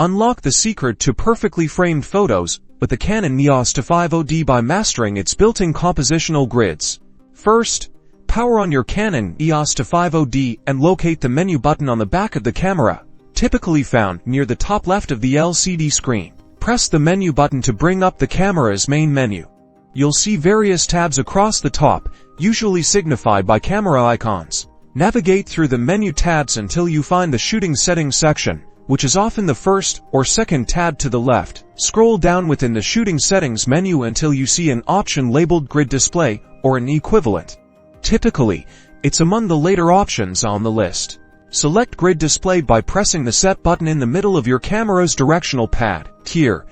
Unlock the secret to perfectly framed photos with the Canon Eos 250d by mastering its built-in compositional grids. First, power on your Canon Eos 250d and locate the menu button on the back of the camera, typically found near the top left of the LCD screen. Press the menu button to bring up the camera's main menu. You'll see various tabs across the top, usually signified by camera icons. Navigate through the menu tabs until you find the shooting settings section, which is often the first or second tab to the left. Scroll down within the shooting settings menu until you see an option labeled grid display or an equivalent. Typically, it's among the later options on the list. Select grid display by pressing the set button in the middle of your camera's directional pad. Here,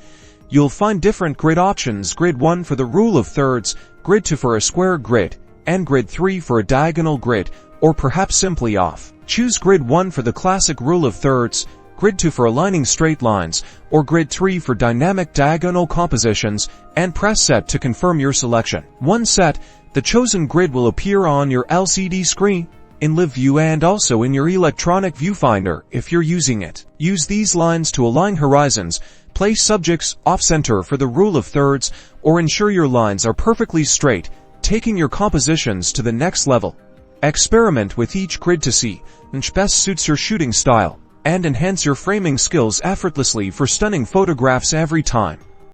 you'll find different grid options: grid 1 for the rule of thirds, grid 2 for a square grid, and grid 3 for a diagonal grid, or perhaps simply off. Choose grid 1 for the classic rule of thirds, grid 2 for aligning straight lines, or grid 3 for dynamic diagonal compositions, and press set to confirm your selection. Once set, the chosen grid will appear on your LCD screen, in live view, and also in your electronic viewfinder if you're using it. Use these lines to align horizons, place subjects off-center for the rule of thirds, or ensure your lines are perfectly straight, taking your compositions to the next level. Experiment with each grid to see which best suits your shooting style, and enhance your framing skills effortlessly for stunning photographs every time.